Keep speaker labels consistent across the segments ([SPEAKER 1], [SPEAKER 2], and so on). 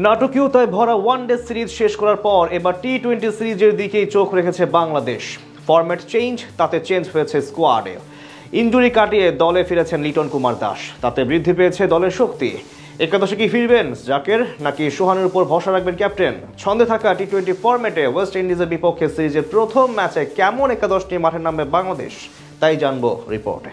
[SPEAKER 1] নাটকীয়তায় ভরা one day series শেষ করার পর এবার টি-20 সিরিজের দিকেই চোখ রেখেছে বাংলাদেশ। ফরম্যাট চেঞ্জ, তাতে চেঞ্জ হয়েছে স্কোয়াডে। ইনজুরি কাটিয়ে দলে ফিরেছেন লিটন কুমার দাস, তাতে বৃদ্ধি পেয়েছে দলের শক্তি। একাদশে কি ফিরবেন জাকের, নাকি সোহানের উপর ভরসা রাখবেন ক্যাপ্টেন? ছন্দে থাকা টি-20 ফরম্যাটে ওয়েস্ট ইন্ডিজের বিপক্ষে সিরিজের প্রথম ম্যাচে কেমন একাদশ নিয়ে মাঠে নামবে বাংলাদেশ, তাই জানবো রিপোর্টে।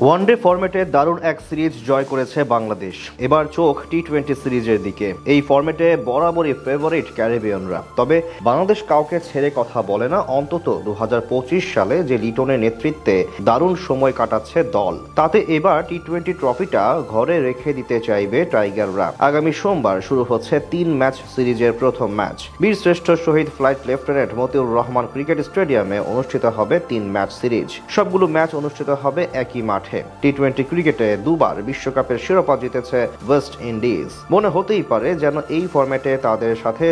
[SPEAKER 1] ওয়ানডে ফরম্যাটে দারুণ এক সিরিজ জয় করেছে বাংলাদেশ। এবার চোখ টি-20 সিরিজের দিকে। এই ফরম্যাটে বরাবরই ফেভারিট ক্যারিবিয়ানরা। তবে বাংলাদেশ কাউকে ছেড়ে কথা বলে না, অন্তত 2025 সালে যে লিটনের নেতৃত্বে দারুণ সময় কাটাচ্ছে দল, তাতে এবার টি-20 ট্রফিটা ঘরে রেখে দিতে চাইবে টাইগাররা। আগামী সোমবার শুরু হচ্ছে 3 ম্যাচ সিরিজের প্রথম ম্যাচ। বীরশ্রেষ্ঠ শহীদ flight lieutenant Motiur Rahman cricket স্টেডিয়ামে অনুষ্ঠিত হবে 3 ম্যাচ সিরিজ। সবগুলো ম্যাচ অনুষ্ঠিত হবে একই মাঠে। টি-20 ক্রিকেটে দুবার বিশ্বকাপের শিরোপা জিতেছে ওয়েস্ট ইন্ডিজ। মনে হতেই পারে যেন এই ফরম্যাটে তাদের সাথে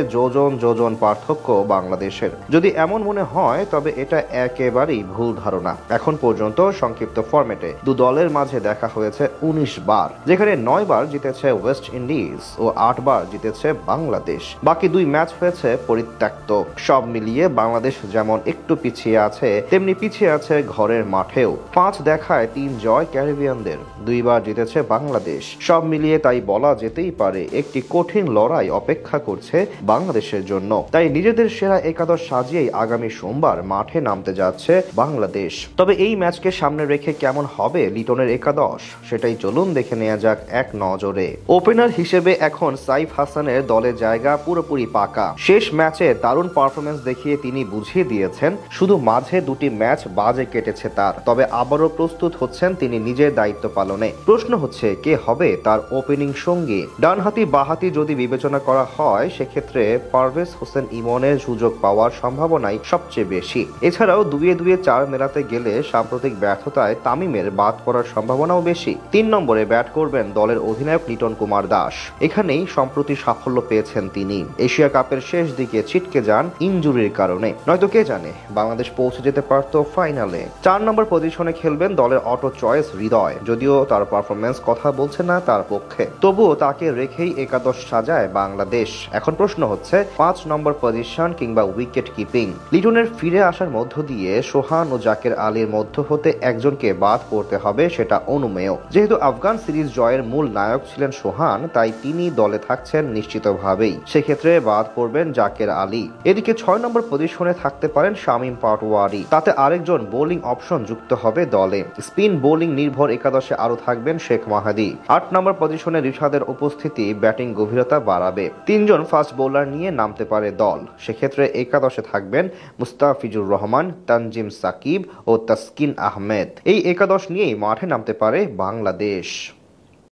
[SPEAKER 1] যোজন পার্থক্য বাংলাদেশের। যদি এমন মনে হয় তবে এটা একেবারেই ভুল ধারণা। এখন পর্যন্ত সংক্ষিপ্ত ফরম্যাটে দু দলের মাঝে দেখা হয়েছে 19 বার, যেখানে 9 বার জিতেছে ওয়েস্ট ইন্ডিজ ও 8 বার জিতেছে বাংলাদেশ। বাকি 2 ম্যাচ হয়েছে পরিত্যক্ত। সব মিলিয়ে বাংলাদেশ যেমন একটু পিছিয়ে আছে, তেমনি পিছিয়ে আছে ঘরের মাঠেও। 5 দেখায় 3 জয় ক্যারিবিয়ানদের, 2 বার জিতেছে বাংলাদেশ। সব মিলিয়ে তাই বলা যেতেই পারে একটি কঠিন লড়াই অপেক্ষা করছে বাংলাদেশের জন্য। তাই নিজেদের সেরা একাদশ সাজিয়েই আগামী সোমবার মাঠে নামতে যাচ্ছে বাংলাদেশ। তবে এই ম্যাচকে সামনে রেখে কেমন হবে লিটনের একাদশ, সেটাই চলুন দেখে নেওয়া যাক এক নজরে। ওপেনার হিসেবে এখন সাইফ হাসানের দলে জায়গা পুরোপুরি পাকা। শেষ ম্যাচে দারুণ পারফরমেন্স দেখিয়ে তিনি বুঝিয়ে দিয়েছেন, শুধু মাঝে 2টি ম্যাচ বাজে কেটেছে তার। তবে আবারও প্রস্তুত হচ্ছেন তিনি নিজের দায়িত্ব পালনে। প্রশ্ন হচ্ছে কে হবে তার ওপেনিং সঙ্গী। ডানহাতি বাহাতি যদি বিবেচনা করা হয়, সেক্ষেত্রে পারভেজ হোসেন ইমনের সুযোগ পাওয়ার সম্ভাবনাই সবচেয়ে বেশি। এছাড়াও 2-2 4 মেলাতে গেলে সাম্প্রতিক ব্যর্থতায় তামিমের বাদ পড়ার সম্ভাবনাও বেশি। 3 নম্বরে ব্যাট করবেন দলের অধিনায়ক লিটন কুমার দাস। এখানেই সম্প্রতি সাফল্য পেয়েছেন তিনি। এশিয়া কাপের শেষ দিকে ছিটকে যান ইনজুরির কারণে, নয়তো কে জানে বাংলাদেশ পৌঁছে যেতে পারত ফাইনালে। 4 নম্বর পজিশনে খেলবেন দলের অটো চয়েস হৃদয়। যদিও তার পারফরমেন্স কথা বলছে না তার পক্ষে, তবুও তাকে রেখেই একাদশ সাজায় বাংলাদেশ। এখন প্রশ্ন হচ্ছে 5 নম্বর পজিশন কিংবা উইকেট কিপিং। লিটনের ফিরে আসার মধ্য দিয়ে সোহান ও জাকের আলীর মধ্য হতে একজনকে বাদ পড়তে হবে, সেটা অনুমেয়। যেহেতু আফগান সিরিজ জয়ের মূল নায়ক ছিলেন সোহান, তাই তিনি দলে থাকছেন নিশ্চিতভাবেই। সেক্ষেত্রে বাদ পড়বেন জাকের আলী। এদিকে 6 নম্বর পজিশনে থাকতে পারেন শামীম পাটোয়ারি। তাতে আরেকজন বোলিং অপশন যুক্ত হবে দলে। স্পিন বোলিং নির্ভর একাদশে আরো থাকবেন শেখ মাহাদি। 8 নম্বর পজিশনে রিশাদের উপস্থিতি ব্যাটিং গভীরতা বাড়াবে। 3 জন ফাস্ট বোলার নিয়ে নামতে পারে দল। সেক্ষেত্রে একাদশে থাকবেন মুস্তাফিজুর রহমান, তানজিম সাকিব ও তাসকিন আহমেদ। এই একাদশ নিয়েই মাঠে নামতে পারে বাংলাদেশ।